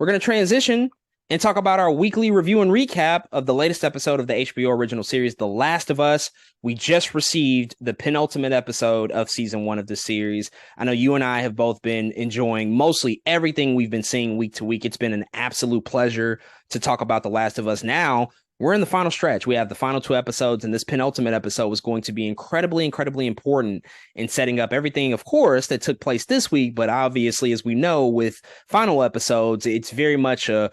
we're going to transition and talk about our weekly review and recap of the latest episode of the HBO original series, The Last of Us. We just received the penultimate episode of season 1 of the series. I know you and I have both been enjoying mostly everything we've been seeing week to week. It's been an absolute pleasure to talk about The Last of Us. Now, we're in the final stretch. We have the final 2 episodes, and this penultimate episode was going to be incredibly, incredibly important in setting up everything, of course, that took place this week. But obviously, as we know, with final episodes, it's very much a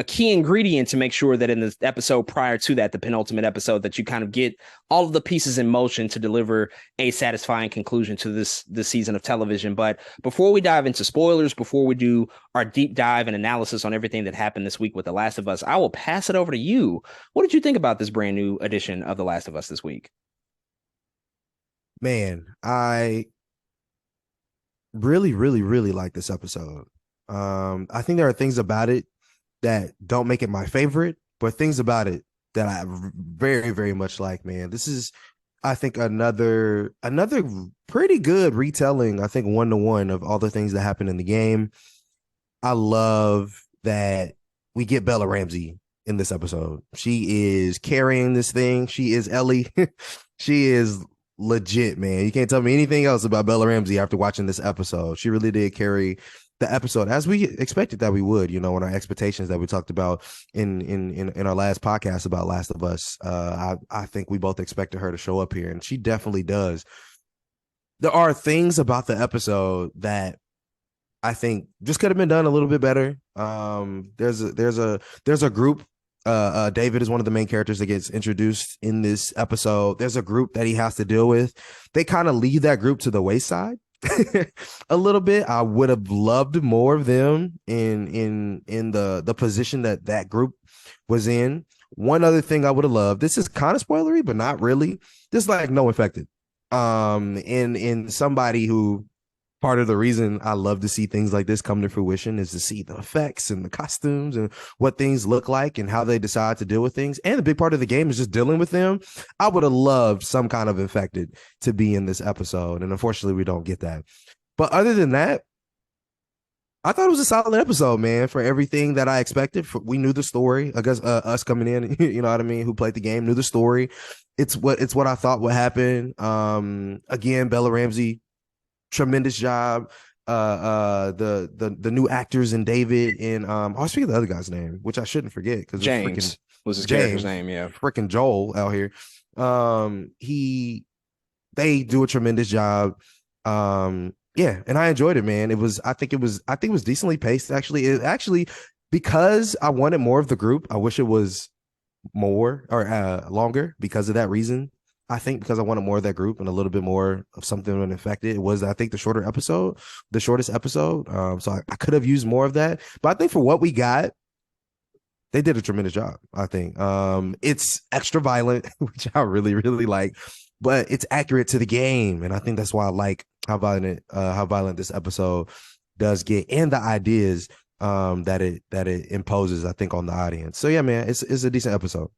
key ingredient to make sure that in the episode prior to that, the penultimate episode, that you kind of get all of the pieces in motion to deliver a satisfying conclusion to this season of television. But before we dive into spoilers, before we do our deep dive and analysis on everything that happened this week with The Last of Us, I will pass it over to you. What did you think about this brand new edition of The Last of Us this week? Man, I really, really, really like this episode. I think there are things about it that don't make it my favorite, but things about it that I very, very much like, man. This is, I think, another pretty good retelling, I think, 1-to-1 of all the things that happened in the game. I love that we get Bella Ramsey in this episode. She is carrying this thing. She is Ellie. She is legit, man. You can't tell me anything else about Bella Ramsey after watching this episode. She really did carry the episode as we expected that we would, in our expectations that we talked about in our last podcast about Last of Us. I think we both expected her to show up here, and she definitely does. There are things about the episode that I think just could have been done a little bit better. There's a group. David is one of the main characters that gets introduced in this episode. There's a group that he has to deal with. They kind of leave that group to the wayside a little bit. I would have loved more of them in the position that group was in. One other thing I would have loved, this is kind of spoilery, but not really. This like no infected. In somebody who, part of the reason I love to see things like this come to fruition is to see the effects and the costumes and what things look like and how they decide to deal with things. And a big part of the game is just dealing with them. I would have loved some kind of infected to be in this episode. And unfortunately, we don't get that. But other than that, I thought it was a solid episode, man, for everything that I expected. We knew the story. I guess us coming in, you know what I mean, who played the game, knew the story. It's what I thought would happen. Again, Bella Ramsey, tremendous job. The new actors in David and I was speaking of the other guy's name, which I shouldn't forget because James was his character's name. Yeah, freaking Joel out here. They do a tremendous job. Yeah, and I enjoyed it, man. I think it was decently paced. Actually, because I wanted more of the group. I wish it was more or longer because of that reason. I think because I wanted more of that group and a little bit more of something when infected. It was, I think, the shortest episode. So I could have used more of that. But I think for what we got, they did a tremendous job, I think. It's extra violent, which I really, really like, but it's accurate to the game. And I think that's why I like how violent this episode does get and the ideas that it imposes, I think, on the audience. So yeah, man, it's a decent episode.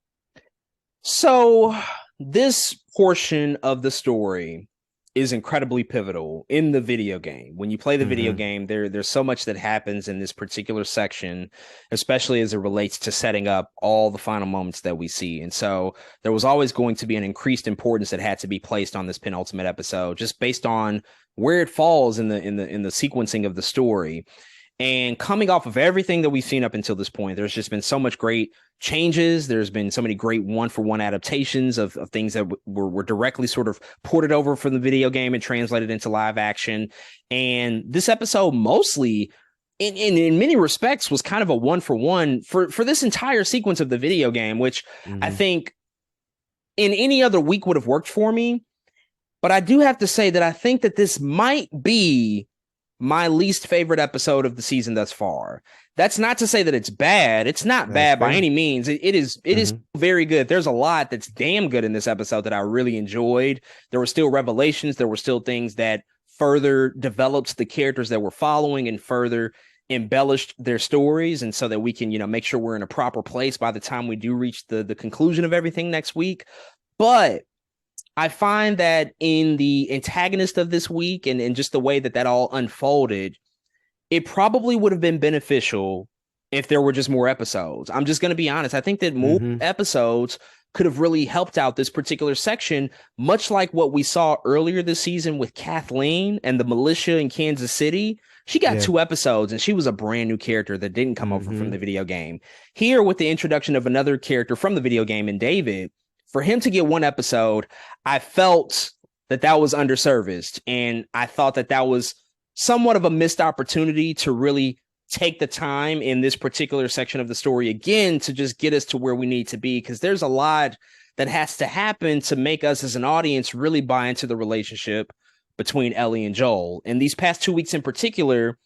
So this portion of the story is incredibly pivotal in the video game. When you play the video game, there's so much that happens in this particular section, especially as it relates to setting up all the final moments that we see. And so there was always going to be an increased importance that had to be placed on this penultimate episode, just based on where it falls in the sequencing of the story. And coming off of everything that we've seen up until this point, there's just been so much great changes. There's been so many great one-for-one adaptations of things that were directly sort of ported over from the video game and translated into live action. And this episode mostly, in many respects, was kind of a one-for-one for this entire sequence of the video game, which I think in any other week would have worked for me. But I do have to say that I think that this might be my least favorite episode of the season thus far. That's not to say that it's bad. It's not bad by any means. It is very good. There's a lot that's damn good in this episode that I really enjoyed. There were still revelations. There were still things that further developed the characters that we're following and further embellished their stories. And so that we can, make sure we're in a proper place by the time we do reach the conclusion of everything next week. But I find that in the antagonist of this week and just the way that all unfolded, it probably would have been beneficial if there were just more episodes. I'm just going to be honest. I think that more Mm-hmm. episodes could have really helped out this particular section, much like what we saw earlier this season with Kathleen and the militia in Kansas City. She got Yeah. 2 episodes and she was a brand new character that didn't come over from Mm-hmm. the video game. Here, with the introduction of another character from the video game in David, for him to get 1 episode, I felt that that was underserviced. And I thought that that was somewhat of a missed opportunity to really take the time in this particular section of the story again to just get us to where we need to be, because there's a lot that has to happen to make us as an audience really buy into the relationship between Ellie and Joel. And these past 2 weeks in particular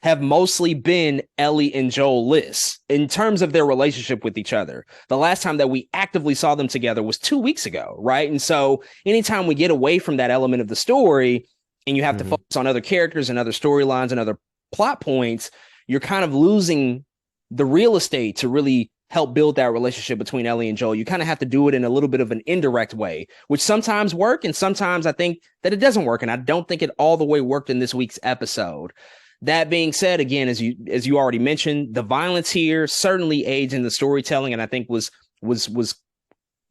have mostly been Ellie and Joel lists in terms of their relationship with each other. The last time that we actively saw them together was 2 weeks ago, right? And so anytime we get away from that element of the story and you have to Mm-hmm. focus on other characters and other storylines and other plot points, you're kind of losing the real estate to really help build that relationship between Ellie and Joel. You kind of have to do it in a little bit of an indirect way, which sometimes work and sometimes I think that it doesn't work. And I don't think it all the way worked in this week's episode. That being said, again, as you already mentioned, the violence here certainly aids in the storytelling, and I think was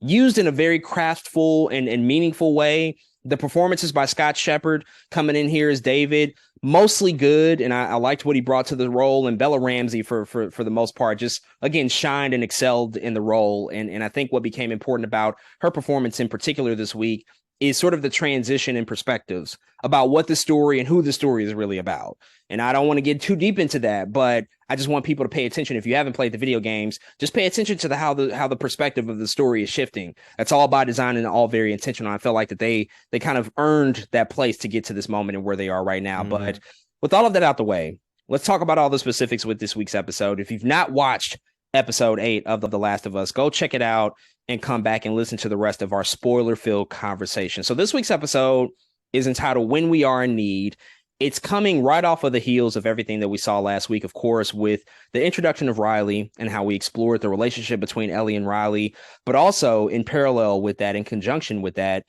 used in a very craftful and meaningful way. The performances by Scott Shepherd coming in here as David, mostly good, and I liked what he brought to the role. And Bella Ramsey, for the most part, just again shined and excelled in the role. And I think what became important about her performance in particular this week is sort of the transition in perspectives about what the story and who the story is really about. And I don't want to get too deep into that, but I just want people to pay attention. If you haven't played the video games, just pay attention to how the perspective of the story is shifting. That's all by design and all very intentional. I feel like that they kind of earned that place to get to this moment and where they are right now. Mm-hmm. But with all of that out the way, let's talk about all the specifics with this week's episode. If you've not watched episode 8 of The Last of Us, go check it out and come back and listen to the rest of our spoiler-filled conversation. So this week's episode is entitled When We Are in Need. It's coming right off of the heels of everything that we saw last week, of course, with the introduction of Riley and how we explored the relationship between Ellie and Riley, but also in parallel with that, in conjunction with that,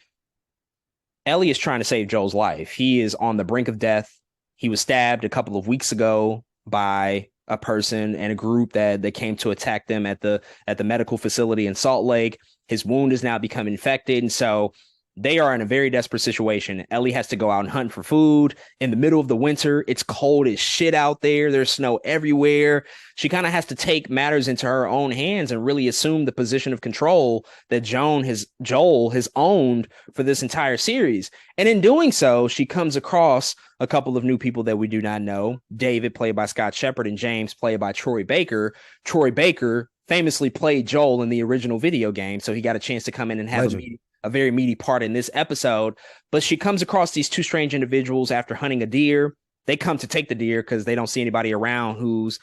Ellie is trying to save Joel's life. He is on the brink of death. He was stabbed a couple of weeks ago by a person and a group that came to attack them at the medical facility in Salt Lake. His wound is now become infected, and so they are in a very desperate situation. Ellie has to go out and hunt for food in the middle of the winter. It's cold as shit out there. There's snow everywhere. She kind of has to take matters into her own hands and really assume the position of control that Joel has owned for this entire series. And in doing so, she comes across a couple of new people that we do not know. David, played by Scott Shepherd, and James, played by Troy Baker. Troy Baker famously played Joel in the original video game, so he got a chance to come in and have a very meaty part in this episode. But she comes across these two strange individuals after hunting a deer. They come to take the deer because they don't see anybody around who's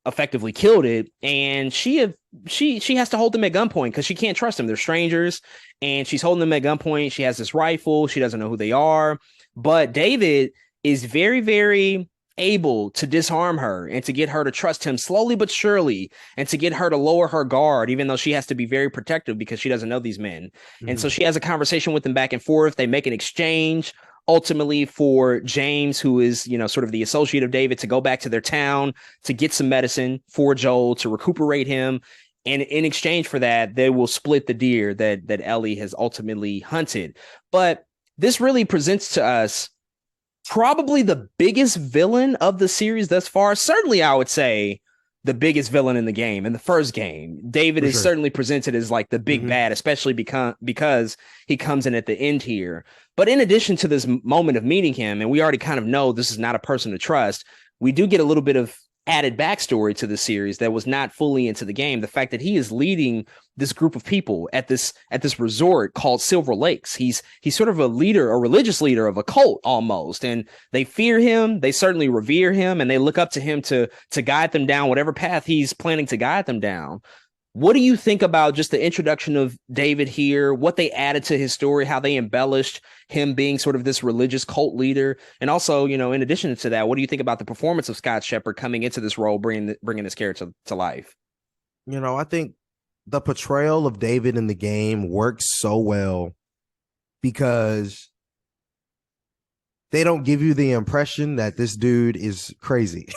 effectively killed it, and she has to hold them at gunpoint because she can't trust them. They're strangers, and she's holding them at gunpoint. She has this rifle. She doesn't know who they are, but David is very, very able to disarm her and to get her to trust him slowly but surely, and to get her to lower her guard, even though she has to be very protective because she doesn't know these men. And so Mm-hmm. she has a conversation with them back and forth. They make an exchange ultimately for James, who is, sort of the associate of David, to go back to their town to get some medicine for Joel to recuperate him. And in exchange for that, they will split the deer that Ellie has ultimately hunted. But this really presents to us probably the biggest villain of the series thus far. Certainly, I would say the biggest villain in the game, in the first game. David For is sure. certainly presented as like the big Mm-hmm. bad, especially because he comes in at the end here. But in addition to this moment of meeting him, and we already kind of know this is not a person to trust, we do get a little bit of added backstory to the series that was not fully into the game. The fact that he is leading this group of people at this resort called Silver Lakes. He's sort of a leader, a religious leader of a cult almost, and they fear him. They certainly revere him, and they look up to him to guide them down whatever path he's planning to guide them down. What do you think about just the introduction of David here, what they added to his story, how they embellished him being sort of this religious cult leader? And also, in addition to that, what do you think about the performance of Scott Shepherd coming into this role, bringing this character to life? I think the portrayal of David in the game works so well because they don't give you the impression that this dude is crazy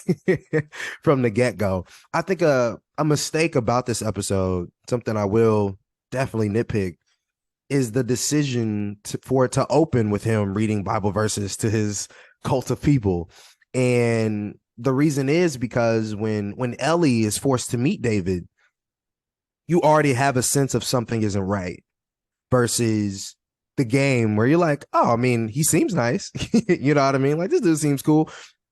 from the get-go. I think a mistake about this episode, something I will definitely nitpick, is the decision for it to open with him reading Bible verses to his cult of people. And the reason is because when Ellie is forced to meet David, you already have a sense of something isn't right versus the game where you're like, oh, I mean, he seems nice. You know what I mean? Like, this dude seems cool.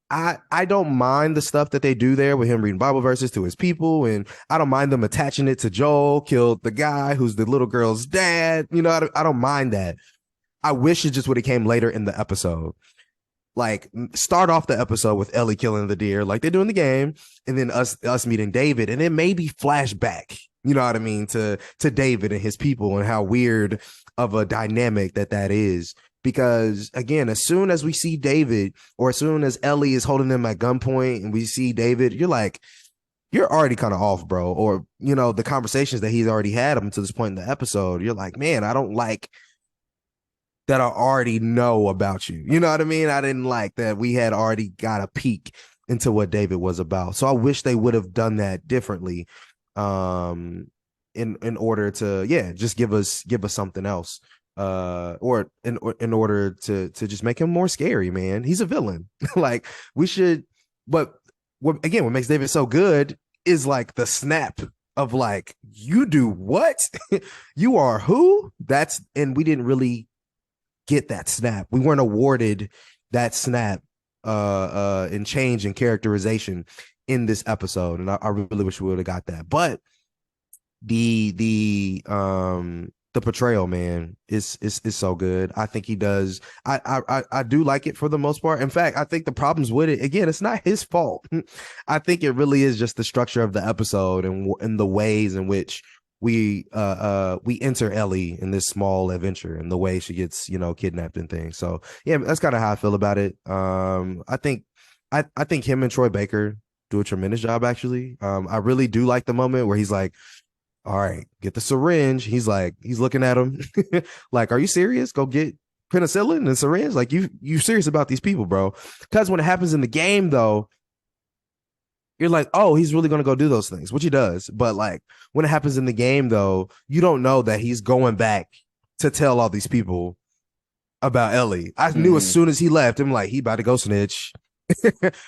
I don't mind the stuff that they do there with him reading Bible verses to his people, and I don't mind them attaching it to Joel killed the guy who's the little girl's dad. You know, I don't mind that. I wish it just would have came later in the episode. Like, start off the episode with Ellie killing the deer like they do in the game, and then us meeting David, and then maybe flashback. You know what I mean, to David and his people, and how weird of a dynamic that is. Because again, as soon as we see David, or as soon as Ellie is holding them at gunpoint and we see David, you're like, you're already kind of off, bro. Or, you know, the conversations that he's already had up until this point in the episode, you're like, man, I don't like that I already know about you. You know what I mean? I didn't like that we had already got a peek into what David was about. So I wish they would have done that differently, in order to, yeah, just give us something else. Or in order to just make him more scary, man. He's a villain. Like, we should, but what makes David so good is like the snap of like, you do what? You are who? And we didn't really get that snap. We weren't awarded that snap in change and characterization in this episode. And I really wish we would have got that. But the portrayal, man, is so good. I think he does. I do like it for the most part. In fact, I think the problems with it, again, it's not his fault. I think it really is just the structure of the episode and the ways in which we enter Ellie in this small adventure and the way she gets, you know, kidnapped and things. So yeah, that's kind of how I feel about it. I think him and Troy Baker do a tremendous job, actually. I really do like the moment where he's like, all right, get the syringe. He's looking at him like, are you serious? Go get penicillin and syringe. Like, you serious about these people, bro? Because when it happens in the game, though, you're like, oh, he's really going to go do those things, which he does. But like, when it happens in the game, though, you don't know that he's going back to tell all these people about Ellie. I knew as soon as he left, I'm like, he about to go snitch.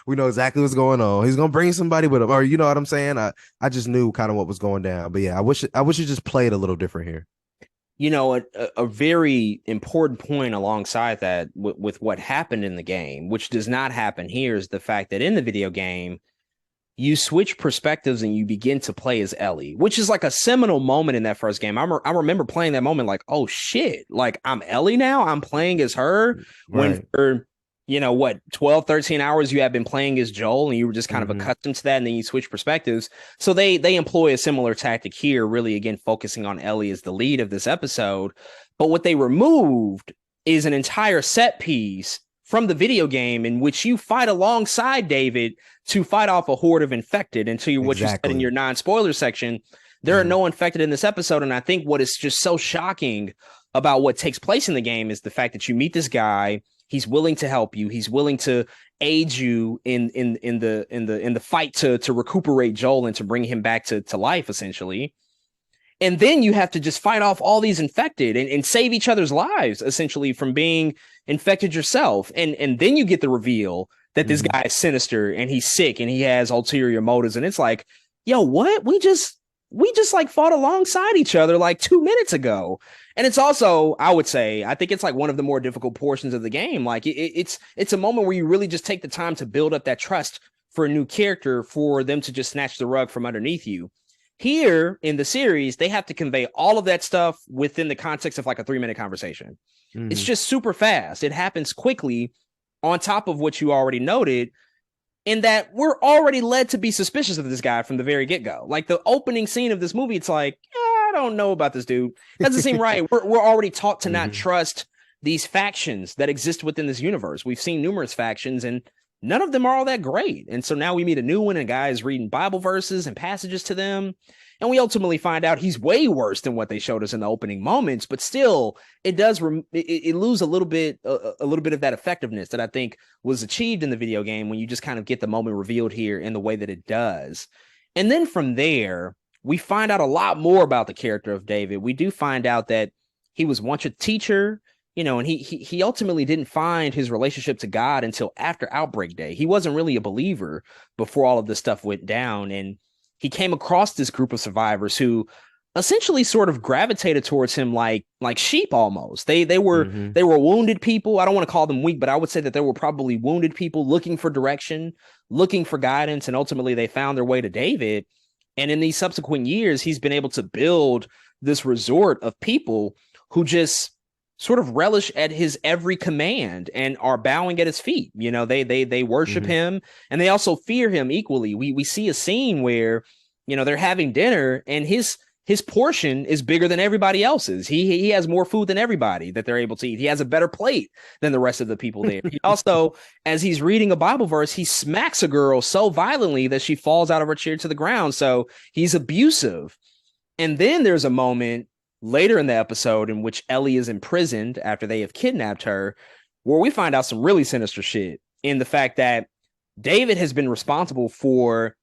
We know exactly what's going on. He's gonna bring somebody with him, or you know what I'm saying. I just knew kind of what was going down. But yeah, I wish it just played a little different here. You know, a very important point alongside that with what happened in the game, which does not happen here, is the fact that in the video game, you switch perspectives and you begin to play as Ellie, which is like a seminal moment in that first game. I remember playing that moment like, oh shit, like I'm Ellie now. I'm playing as her. Right. When for, you know, what, 12, 13 hours you have been playing as Joel, and you were just kind of accustomed to that, and then you switch perspectives. So they employ a similar tactic here, really, again, focusing on Ellie as the lead of this episode. But what they removed is an entire set piece from the video game in which you fight alongside David to fight off a horde of infected. And to what you said in your non-spoiler section, there are no infected in this episode. And I think what is just so shocking about what takes place in the game is the fact that you meet this guy. He's willing to help you. He's willing to aid you in the fight to recuperate Joel and to bring him back to life, essentially. And then you have to just fight off all these infected and save each other's lives, essentially, from being infected yourself. And then you get the reveal that this guy is sinister and he's sick and he has ulterior motives. And it's like, yo, what? We just like fought alongside each other like 2 minutes ago. And it's also, I would say, I think it's like one of the more difficult portions of the game. Like it's a moment where you really just take the time to build up that trust for a new character, for them to just snatch the rug from underneath you. Here in the series, they have to convey all of that stuff within the context of like a 3-minute conversation. It's just super fast. It happens quickly, on top of what you already noted, in that we're already led to be suspicious of this guy from the very get-go. Like the opening scene of this movie, it's like, I don't know about this dude. Doesn't seem right. We're already taught to not trust these factions that exist within this universe. We've seen numerous factions, and none of them are all that great. And so now we meet a new one, and a guy is reading Bible verses and passages to them. And we ultimately find out he's way worse than what they showed us in the opening moments, but still, it does it lose a little bit of that effectiveness that I think was achieved in the video game when you just kind of get the moment revealed here in the way that it does. And then from there, we find out a lot more about the character of David. We do find out that he was once a teacher, and he ultimately didn't find his relationship to God until after Outbreak Day. He wasn't really a believer before all of this stuff went down, and he came across this group of survivors who essentially sort of gravitated towards him like sheep almost. They were wounded people. I don't want to call them weak, but I would say that they were probably wounded people looking for direction, looking for guidance, and ultimately they found their way to David. And in these subsequent years, he's been able to build this resort of people who just sort of relish at his every command and are bowing at his feet. They worship him, and they also fear him equally. We see a scene where, they're having dinner, and his portion is bigger than everybody else's. He has more food than everybody that they're able to eat. He has a better plate than the rest of the people there. He also, as he's reading a Bible verse, he smacks a girl so violently that she falls out of her chair to the ground. So he's abusive. And then there's a moment later in the episode in which Ellie is imprisoned after they have kidnapped her, where we find out some really sinister shit in the fact that David has been responsible for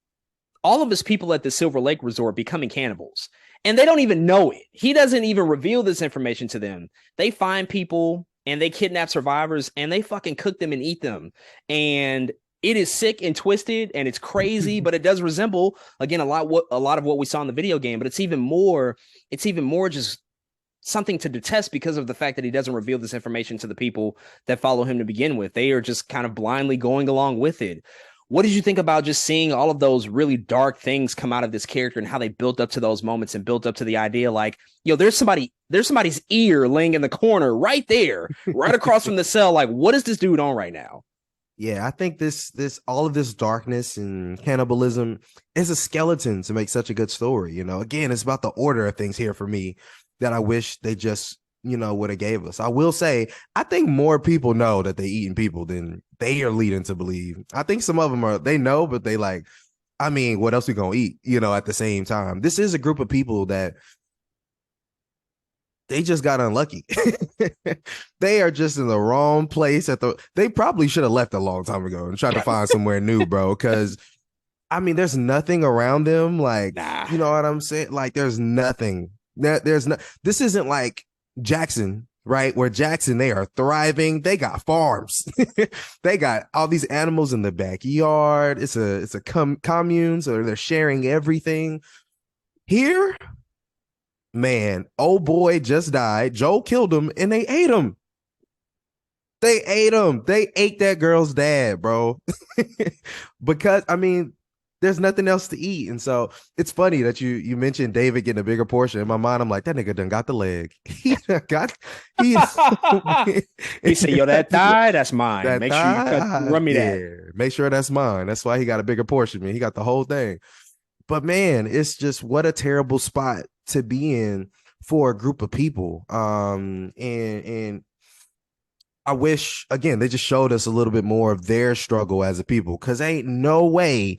all of his people at the Silver Lake Resort becoming cannibals. And they don't even know it. He doesn't even reveal this information to them. They find people and they kidnap survivors and they fucking cook them and eat them. And it is sick and twisted and it's crazy, but it does resemble, again, a lot of what we saw in the video game. But it's even more just something to detest because of the fact that he doesn't reveal this information to the people that follow him to begin with. They are just kind of blindly going along with it. What did you think about just seeing all of those really dark things come out of this character and how they built up to those moments and built up to the idea like, there's somebody's ear laying in the corner right there, right across from the cell. Like, what is this dude on right now? Yeah, I think this all of this darkness and cannibalism is a skeleton to make such a good story. Again, it's about the order of things here for me that I wish they just, would have gave us. I will say, I think more people know that they eating people than they are leading to believe. I think some of them they know, but they like, I mean, what else we gonna eat, at the same time. This is a group of people that they just got unlucky. They are just in the wrong place they probably should have left a long time ago and tried to find somewhere new, bro. Because I mean, there's nothing around them. Like, Nah. You know what I'm saying? Like, there's nothing. This isn't like Jackson, right? Where Jackson, they are thriving. They got farms. They got all these animals in the backyard. It's a commune, so they're sharing everything. Here, man, old boy just died. Joel killed him, and they ate him. They ate him. They ate that girl's dad, bro. Because, I mean, there's nothing else to eat. And so it's funny that you mentioned David getting a bigger portion. In my mind, I'm like, that nigga done got the leg. He said, that thigh, that's mine. That Make sure you run me that. Make sure that's mine. That's why he got a bigger portion, man. He got the whole thing. But man, it's just what a terrible spot to be in for a group of people. And I wish, again, they just showed us a little bit more of their struggle as a people, because ain't no way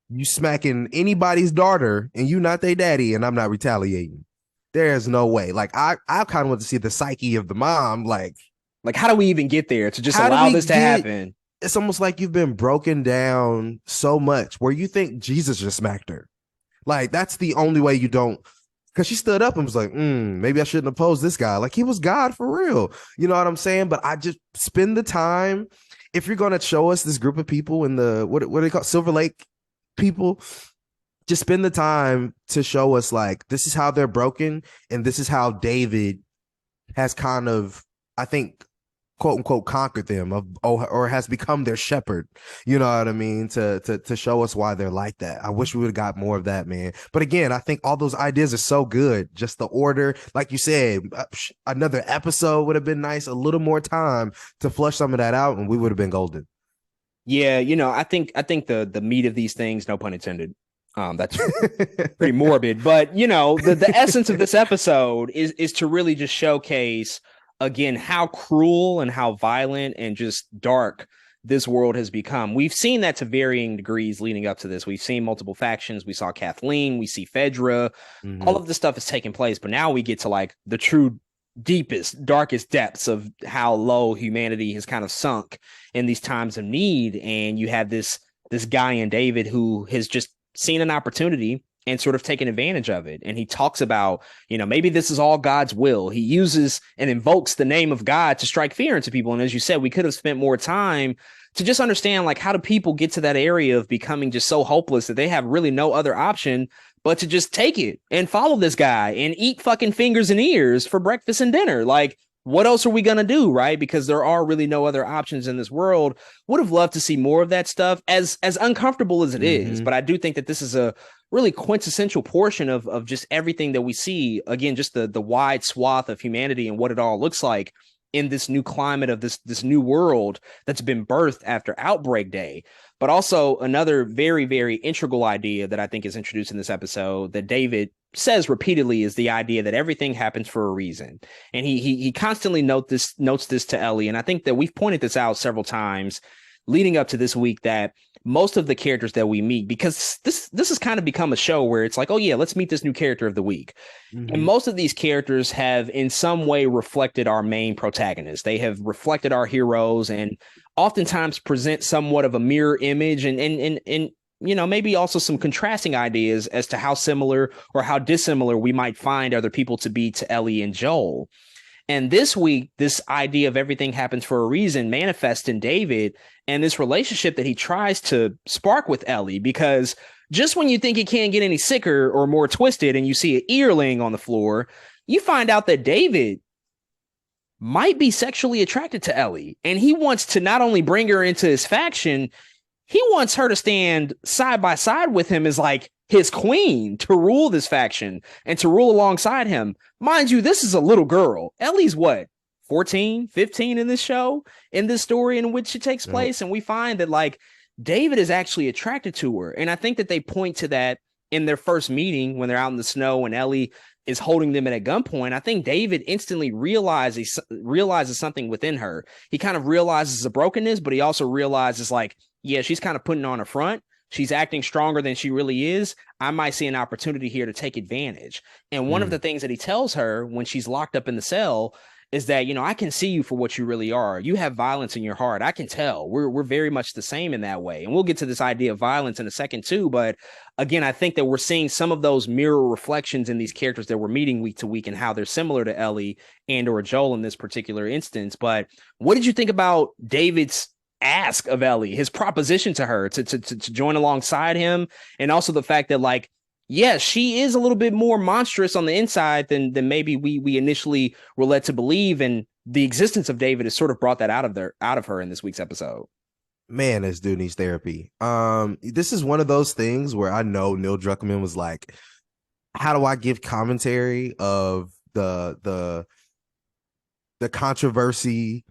you smacking anybody's daughter and you not their daddy and I'm not retaliating. There's no way. Like, I kind of want to see the psyche of the mom. Like, how do we even get there to just allow this to happen? It's almost like you've been broken down so much where you think Jesus just smacked her. Like, that's the only way you don't, because she stood up and was like, maybe I shouldn't oppose this guy. Like, he was God for real. You know what I'm saying? But I just spend the time. If you're going to show us this group of people in the, what do they call Silver Lake people, just spend the time to show us, like, this is how they're broken. And this is how David has kind of, I think, quote unquote, conquered them or has become their shepherd. You know what I mean? To show us why they're like that. I wish we would have got more of that, man. But again, I think all those ideas are so good. Just the order, like you said, another episode would have been nice. A little more time to flush some of that out, and we would have been golden. Yeah, I think the meat of these things, no pun intended. That's pretty morbid, but the essence of this episode is to really just showcase again how cruel and how violent and just dark this world has become. We've seen that to varying degrees leading up to this. We've seen multiple factions. We saw Kathleen, we see Fedra. All Mm-hmm. of this stuff is taking place, but now we get to like the true deepest, darkest depths of how low humanity has kind of sunk in these times of need. And you have this guy in David who has just seen an opportunity and sort of taken advantage of it. And he talks about, maybe this is all God's will. He uses and invokes the name of God to strike fear into people. And as you said, we could have spent more time to just understand, like, how do people get to that area of becoming just so hopeless that they have really no other option but to just take it and follow this guy and eat fucking fingers and ears for breakfast and dinner. Like, what else are we going to do, right? Because there are really no other options in this world. Would have loved to see more of that stuff, as uncomfortable as it is. Mm-hmm. But I do think that this is a really quintessential portion of just everything that we see. Again, just the wide swath of humanity and what it all looks like in this new climate of this new world that's been birthed after Outbreak Day. But also another very, very integral idea that I think is introduced in this episode that David says repeatedly is the idea that everything happens for a reason. And he constantly notes this to Ellie. And I think that we've pointed this out several times leading up to this week, that most of the characters that we meet, because this has kind of become a show where it's like, oh yeah, let's meet this new character of the week. And Mm-hmm. most of these characters have in some way reflected our main protagonists. They have reflected our heroes and oftentimes present somewhat of a mirror image and maybe also some contrasting ideas as to how similar or how dissimilar we might find other people to be to Ellie and Joel. And this week, this idea of everything happens for a reason manifests in David and this relationship that he tries to spark with Ellie, because just when you think it can't get any sicker or more twisted and you see an ear laying on the floor, you find out that David might be sexually attracted to Ellie. And he wants to not only bring her into his faction, he wants her to stand side by side with him as like his queen, to rule this faction and to rule alongside him. Mind you, this is a little girl. Ellie's what, 14, 15 in this show, in this story in which it takes Yep. place. And we find that like David is actually attracted to her. And I think that they point to that in their first meeting when they're out in the snow and Ellie is holding them at a gunpoint. I think David instantly realizes something within her. He kind of realizes the brokenness, but he also realizes like, yeah, she's kind of putting on a front. She's acting stronger than she really is. I might see an opportunity here to take advantage. And one of the things that he tells her when she's locked up in the cell is that, I can see you for what you really are. You have violence in your heart. I can tell. We're very much the same in that way. And we'll get to this idea of violence in a second too. But again, I think that we're seeing some of those mirror reflections in these characters that we're meeting week to week and how they're similar to Ellie and or Joel in this particular instance. But what did you think about David's ask of Ellie, his proposition to her to join alongside him, and also the fact that like, yes, she is a little bit more monstrous on the inside than maybe we initially were led to believe, and the existence of David has sort of brought that out of her in this week's episode. Man, this dude needs therapy. This is one of those things where I know Neil Druckmann was like, how do I give commentary of the controversy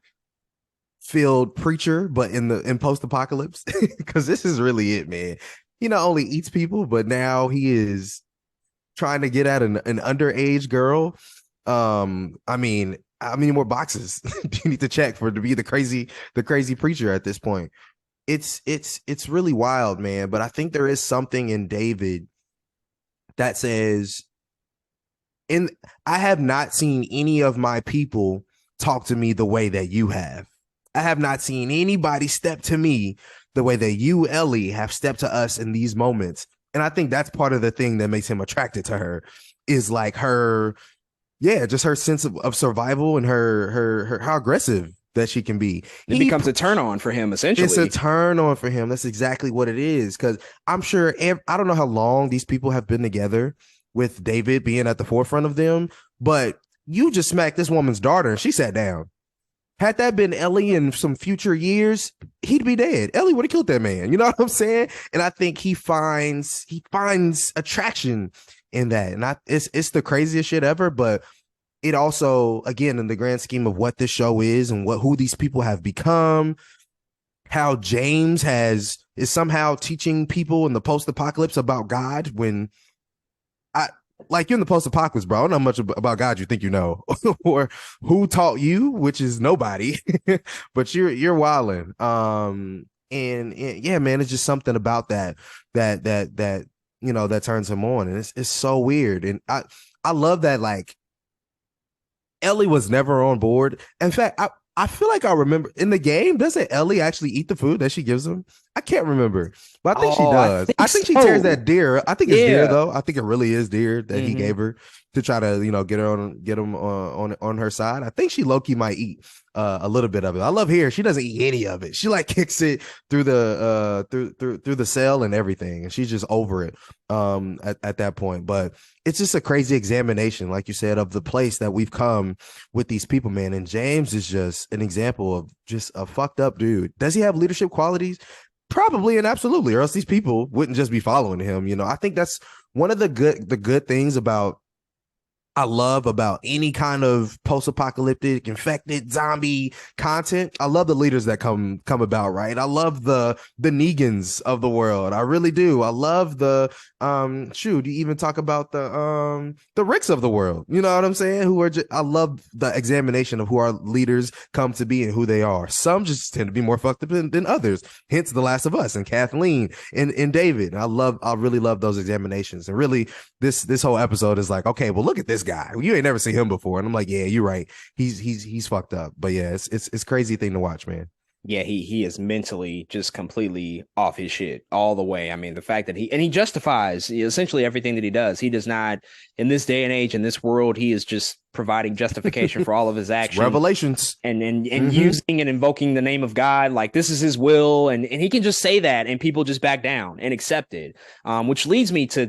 filled preacher, but in post-apocalypse? Because this is really it, man. He not only eats people, but now he is trying to get at an underage girl. I mean, how many more boxes do you need to check to be the crazy preacher at this point? It's really wild, man. But I think there is something in David that says, I have not seen any of my people talk to me the way that you have. I have not seen anybody step to me the way that you, Ellie, have stepped to us in these moments. And I think that's part of the thing that makes him attracted to her, is like her, yeah, just her sense of survival and her how aggressive that she can be. It becomes a turn on for him, essentially. It's a turn on for him. That's exactly what it is. Because I'm sure, I don't know how long these people have been together with David being at the forefront of them, but you just smacked this woman's daughter and she sat down. Had that been Ellie in some future years, he'd be dead. Ellie would have killed that man. You know what I'm saying? And I think he finds attraction in that. And it's the craziest shit ever, but it also, again, in the grand scheme of what this show is and who these people have become, how James is somehow teaching people in the post-apocalypse about God, when like you're in the post-apocalypse, bro. I don't know much about God you think you know, or who taught you, which is nobody. But you're wilding. And yeah, man, it's just something about that that turns him on, and it's so weird. And I love that, like, Ellie was never on board. In fact, I feel like I remember in the game, doesn't Ellie actually eat the food that she gives him? I can't remember, but I think she Oh, I does. I think think she tears so. that deer. I think it's deer Yeah. though. I think it really is deer that he Hmm. gave her to try to get him on her side. I think she low key might eat a little bit of it. I love here. She doesn't eat any of it. She like kicks it through the through the cell and everything, and she's just over it at that point. But it's just a crazy examination, like you said, of the place that we've come with these people, man. And James is just an example of just a fucked up dude. Does he have leadership qualities? Probably and absolutely, or else these people wouldn't just be following him. I think that's one of the good things about I love about any kind of post-apocalyptic, infected zombie content. I love the leaders that come about, right? I love the Negans of the world. I really do. I love the shoot, you even talk about the Ricks of the world. You know what I'm saying? Who are I love the examination of who our leaders come to be and who they are. Some just tend to be more fucked up than others. Hence The Last of Us and Kathleen and David. I really love those examinations. And really this whole episode is like, okay, well, look at this guy. You ain't never seen him before, and I'm like, yeah, you're right. He's fucked up. But yeah, it's crazy thing to watch, man. Yeah, he is mentally just completely off his shit all the way. I mean, the fact that he justifies essentially everything that he does. He does not, in this day and age, in this world, he is just providing justification for all of his It's actions revelations. and Mm-hmm. using and invoking the name of God, like this is his will, and he can just say that, and people just back down and accept it. Which leads me to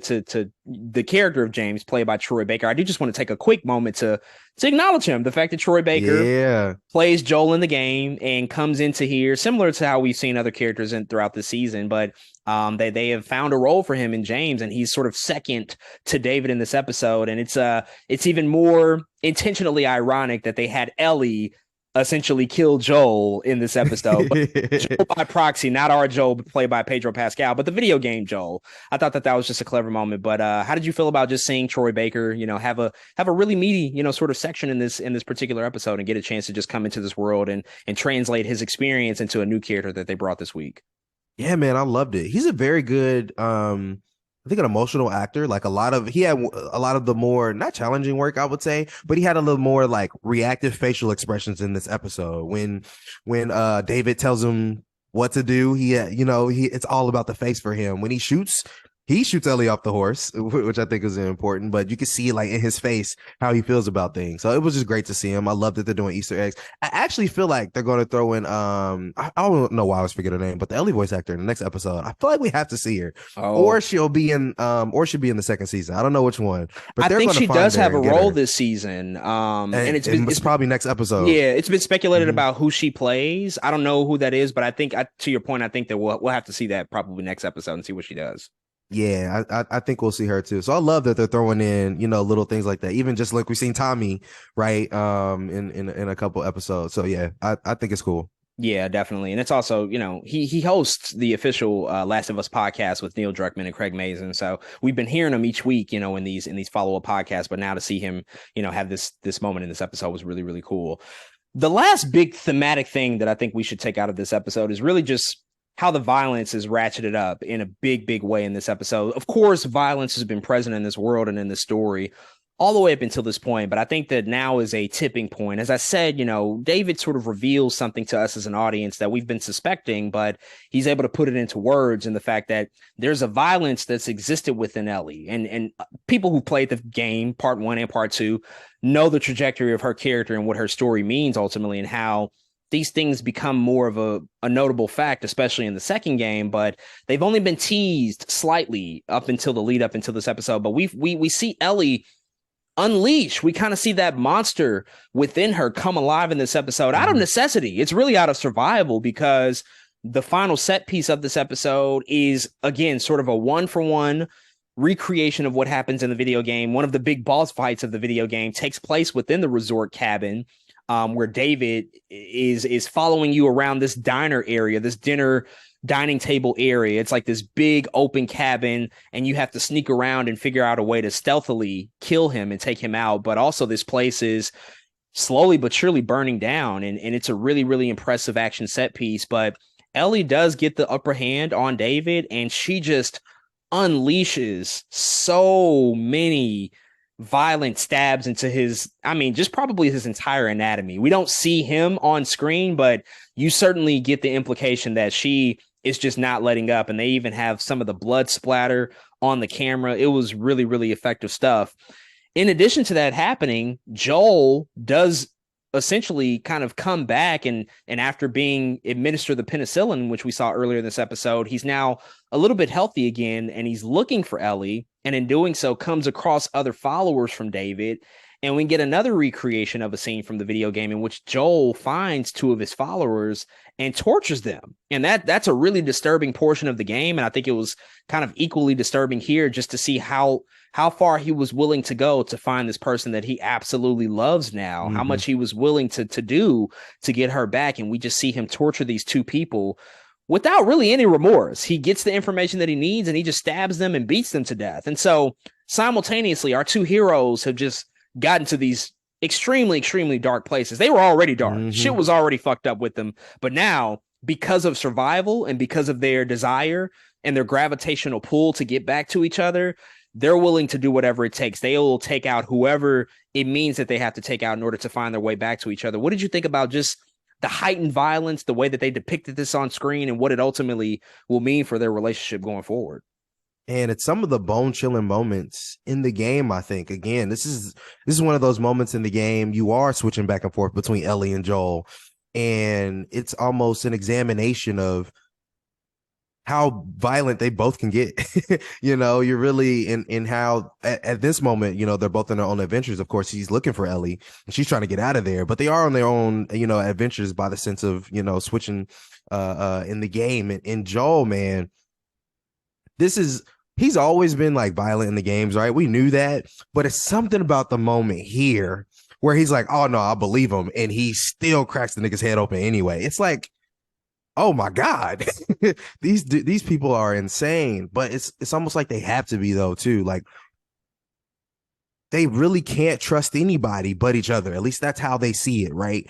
the character of James, played by Troy Baker. I do just want to take a quick moment to acknowledge him. The fact that Troy Baker Yeah. plays Joel in the game and comes into here, similar to how we've seen other characters in throughout the season, but they have found a role for him in James, and he's sort of second to David in this episode, and it's even more intentionally ironic that they had Ellie essentially kill Joel in this episode, but Joel by proxy, not our Joel, but played by Pedro Pascal, but the video game Joel. I thought that was just a clever moment. But how did you feel about just seeing Troy Baker, have a really meaty, sort of section in this particular episode and get a chance to just come into this world and translate his experience into a new character that they brought this week? Yeah, man, I loved it. He's a very good I think an emotional actor. Like he had a lot of the more not challenging work, I would say, but he had a little more like reactive facial expressions in this episode. When David tells him what to do, he it's all about the face for him. When he shoots Ellie off the horse, which I think is important, but you can see like in his face how he feels about things. So it was just great to see him. I love that they're doing Easter eggs. I actually feel like they're going to throw in I don't know why I was forgetting her name, but the Ellie voice actor in the next episode. I feel like we have to see her, Oh, or she'll be in or she'll be in the second season. I don't know which one, but I they're think going to she find does her have a and get role her, this season. And and it's probably next episode. yeah, it's been speculated Mhm. about who she plays. I don't know who that is, but I think to your point, I think that we'll have to see that probably next episode and see what she does. Yeah, I think we'll see her too. So I love that they're throwing in, little things like that. Even just like we've seen Tommy, right? In a couple episodes. So yeah, I think it's cool. Yeah, definitely. And it's also, he hosts the official Last of Us podcast with Neil Druckmann and Craig Mazin. So we've been hearing him each week, in these follow-up podcasts, but now to see him, have this moment in this episode was really, really cool. The last big thematic thing that I think we should take out of this episode is really just how the violence is ratcheted up in a big, big way in this episode. Of course, violence has been present in this world and in this story all the way up until this point, but I think that now is a tipping point. As I said, David sort of reveals something to us as an audience that we've been suspecting, but he's able to put it into words, in the fact that there's a violence that's existed within Ellie. And people who played the game, part one and part two, know the trajectory of her character and what her story means ultimately, and how these things become more of a notable fact, especially in the second game, but they've only been teased slightly up until the lead up until this episode. But we see Ellie unleash. We kind of see that monster within her come alive in this episode out of Mhm. necessity. It's really out of survival, because the final set piece of this episode is, again, sort of a one-for-one recreation of what happens in the video game. One of the big boss fights of the video game takes place within the resort cabin, where David is following you around this diner area, this dinner dining table area. It's like this big open cabin, and you have to sneak around and figure out a way to stealthily kill him and take him out. But also, this place is slowly but surely burning down, and it's a really, really impressive action set piece. But Ellie does get the upper hand on David, and she just unleashes so many violent stabs into his, I mean, just probably his entire anatomy. We don't see him on screen, but you certainly get the implication that she is just not letting up. And they even have some of the blood splatter on the camera. It was really, really effective stuff. In addition to that happening, Joel does essentially kind of come back, and after being administered the penicillin, which we saw earlier in this episode, he's now a little bit healthy again, and he's looking for Ellie, and in doing so comes across other followers from David. And we get another recreation of a scene from the video game in which Joel finds two of his followers and tortures them. And that's a really disturbing portion of the game. And I think it was kind of equally disturbing here, just to see how far he was willing to go to find this person that he absolutely loves now, how much he was willing to do to get her back. And we just see him torture these two people without really any remorse. He gets the information that he needs, and he just stabs them and beats them to death. And so simultaneously, our two heroes have just gotten to these extremely, extremely dark places. They were already dark. Shit was already fucked up with them. But now, because of survival and because of their desire and their gravitational pull to get back to each other, they're willing to do whatever it takes. They will take out whoever it means that they have to take out in order to find their way back to each other. What did you think about just the heightened violence, the way that they depicted this on screen, and what it ultimately will mean for their relationship going forward? And it's some of the bone chilling moments in the game. I think, again, this is one of those moments in the game you are switching back and forth between Ellie and Joel, and it's almost an examination of how violent they both can get. You're really in how at this moment, they're both in their own adventures. Of course, he's looking for Ellie and she's trying to get out of there, but they are on their own, adventures by the sense of, switching in the game. And Joel, man, he's always been like violent in the games, right? We knew that, but it's something about the moment here where he's like, oh no, I believe him. And he still cracks the nigga's head open anyway. It's like, oh my God, these people are insane, but it's almost like they have to be though too. Like they really can't trust anybody but each other. At least that's how they see it, right?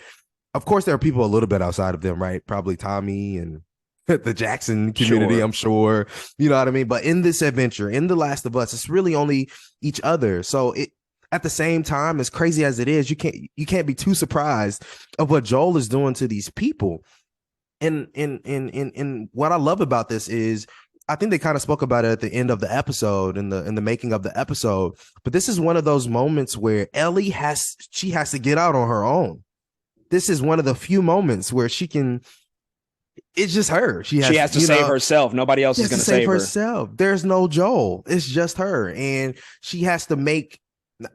Of course, there are people a little bit outside of them, right? Probably Tommy and the Jackson community, sure. I'm sure, you know what I mean? But in this adventure, in The Last of Us, it's really only each other. So at the same time, as crazy as it is, you can't be too surprised of what Joel is doing to these people. And what I love about this is I think they kind of spoke about it at the end of the episode in the making of the episode. But this is one of those moments where Ellie has to get out on her own. This is one of the few moments where she can. It's just her. She has to save herself. Nobody else is going to save herself. There's no Joel. It's just her, and she has to make.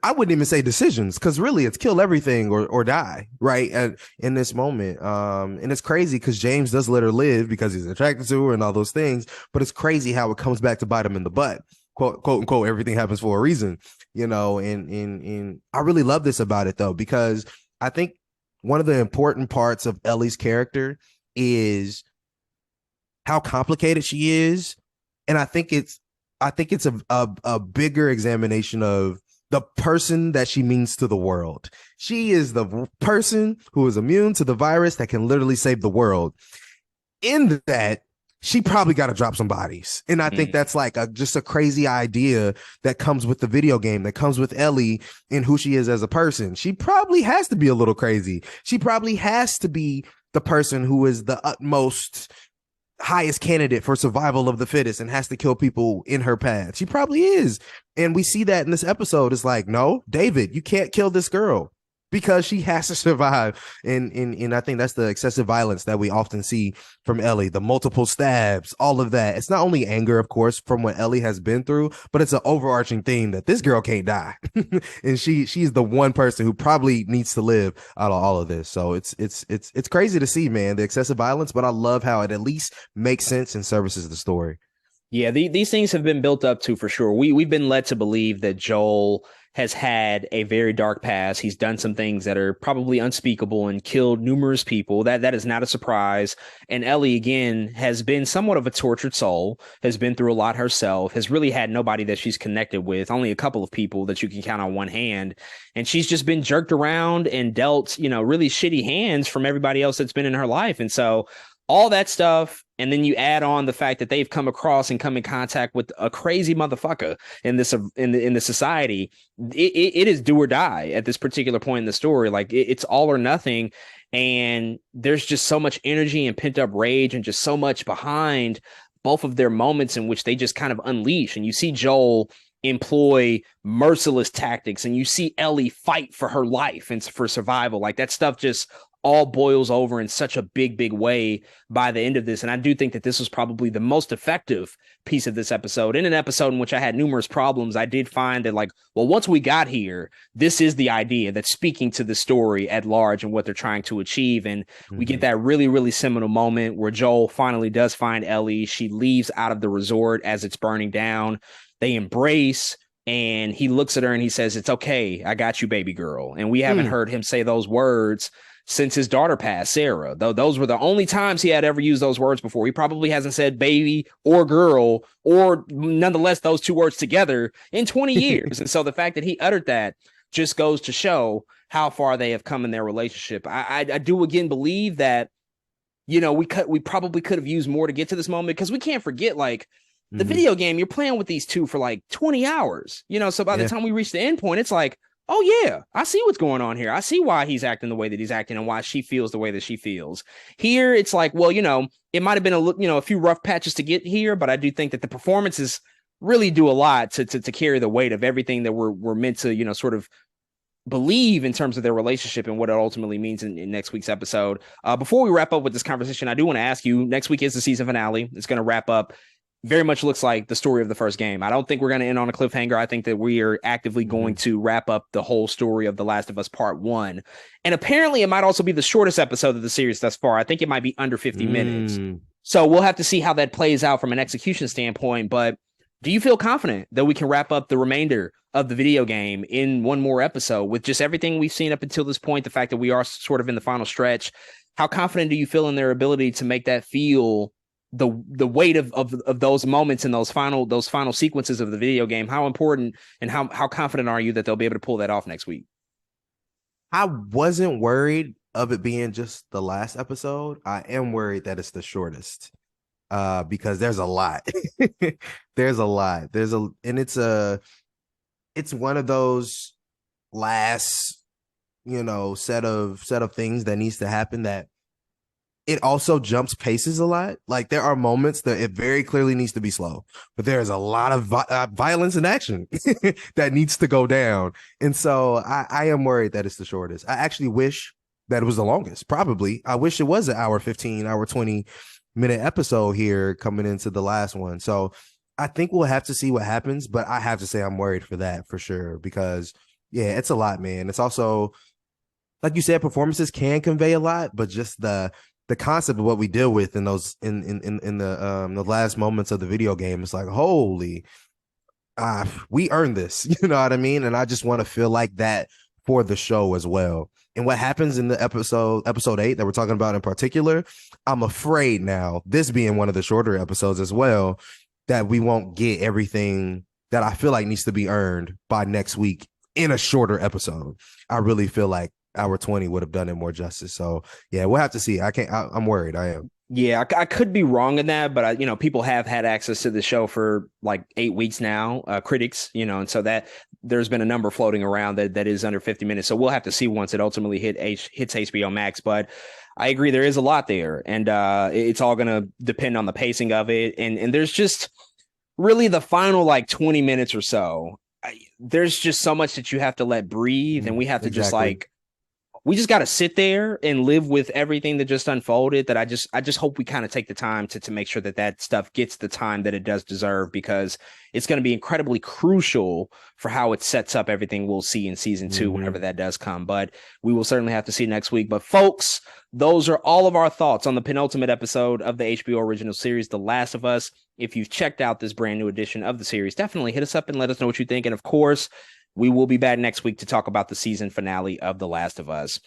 I wouldn't even say decisions, because really it's kill everything or die, right? And in this moment, and it's crazy because James does let her live because he's attracted to her and all those things. But it's crazy how it comes back to bite him in the butt. Quote unquote, everything happens for a reason, And I really love this about it though, because I think one of the important parts of Ellie's character is how complicated she is, and I think it's a bigger examination of the person that she means to the world. She is the person who is immune to the virus that can literally save the world. In that, she probably got to drop some bodies. And I think that's like just a crazy idea that comes with the video game, that comes with Ellie and who she is as a person. She probably has to be a little crazy. She probably has to be the person who is the utmost highest candidate for survival of the fittest and has to kill people in her path. She probably is. And we see that in this episode. It's like, no, David, you can't kill this girl because she has to survive. And I think that's the excessive violence that we often see from Ellie, the multiple stabs, all of that. It's not only anger, of course, from what Ellie has been through, but it's an overarching theme that this girl can't die. And she's the one person who probably needs to live out of all of this. So it's crazy to see, man, the excessive violence, but I love how it at least makes sense and services the story. Yeah, these things have been built up to, for sure. We've been led to believe that Joel has had a very dark past. He's done some things that are probably unspeakable and killed numerous people. That is not a surprise. And Ellie, again, has been somewhat of a tortured soul, has been through a lot herself, has really had nobody that she's connected with, only a couple of people that you can count on one hand. And she's just been jerked around and dealt, really shitty hands from everybody else that's been in her life. And so all that stuff, and then you add on the fact that they've come across and come in contact with a crazy motherfucker in this in the society. It is do or die at this particular point in the story. Like it's all or nothing, and there's just so much energy and pent up rage, and just so much behind both of their moments in which they just kind of unleash. And you see Joel employ merciless tactics, and you see Ellie fight for her life and for survival. Like that stuff just all boils over in such a big way by the end of this. And I do think that this was probably the most effective piece of this episode. In an episode in which I had numerous problems, I did find that, like, well, once we got here, this is the idea that's speaking to the story at large and what they're trying to achieve. And we get that really seminal moment where Joel finally does find Ellie. She leaves out of the resort as it's burning down. They embrace, and he looks at her and he says, "It's okay. I got you, baby girl." And we haven't heard him say those words since his daughter passed, Sarah. Though those were the only times he had ever used those words before. He probably hasn't said baby or girl, or nonetheless those two words together, in 20 years. And so the fact that he uttered that just goes to show how far they have come in their relationship. I do again believe that, we probably could have used more to get to this moment, because we can't forget, like, the video game, you're playing with these two for like 20 hours, so by the time we reach the end point, it's like, oh yeah, I see what's going on here. I see why he's acting the way that he's acting and why she feels the way that she feels. Here, it's like, well, it might have been a few rough patches to get here, but I do think that the performances really do a lot to carry the weight of everything that we're meant to, sort of believe in terms of their relationship and what it ultimately means in next week's episode. Before we wrap up with this conversation, I do want to ask you, next week is the season finale. It's going to wrap up, very much looks like, the story of the first game. I don't think we're going to end on a cliffhanger. I think that we are actively going to wrap up the whole story of The Last of Us Part 1. And apparently it might also be the shortest episode of the series thus far. I think it might be under 50 minutes. So we'll have to see how that plays out from an execution standpoint. But do you feel confident that we can wrap up the remainder of the video game in one more episode with just everything we've seen up until this point, the fact that we are sort of in the final stretch? How confident do you feel in their ability to make that feel the weight of those moments and those final sequences of the video game? How important and how confident are you that they'll be able to pull that off next week? I wasn't worried of it being just the last episode. I am worried that it's the shortest, because there's a lot. There's a lot. It's one of those last, set of things that needs to happen, that it also jumps paces a lot. Like, there are moments that it very clearly needs to be slow, but there's a lot of violence and action that needs to go down. And so I am worried that it's the shortest. I actually wish that it was the longest. Probably. I wish it was an hour 15, hour 20-minute episode here coming into the last one. So I think we'll have to see what happens, but I have to say I'm worried for that for sure, because yeah, it's a lot, man. It's also, like you said, performances can convey a lot, but just the concept of what we deal with in those in the last moments of the video game, it's like, holy, we earned this. You know what I mean? And I just want to feel like that for the show as well. And what happens in the episode 8 that we're talking about in particular, I'm afraid now, this being one of the shorter episodes as well, that we won't get everything that I feel like needs to be earned by next week in a shorter episode. I really feel like hour 20 would have done it more justice. So yeah, we'll have to see. I'm worried. I am. Yeah, I could be wrong in that, but people have had access to the show for like 8 weeks now, critics, and so that there's been a number floating around that is under 50 minutes. So we'll have to see once it ultimately hits HBO Max. But I agree, there is a lot there, and it's all going to depend on the pacing of it. And there's just really the final like 20 minutes or so. There's just so much that you have to let breathe, and we have to just like, we just got to sit there and live with everything that just unfolded. That I just hope we kind of take the time to make sure that stuff gets the time that it does deserve, because it's going to be incredibly crucial for how it sets up everything we'll see in season 2, whenever that does come. But we will certainly have to see next week. But folks, those are all of our thoughts on the penultimate episode of the HBO original series, The Last of Us. If you've checked out this brand new edition of the series, definitely hit us up and let us know what you think. And of course, We will be back next week to talk about the season finale of The Last of Us.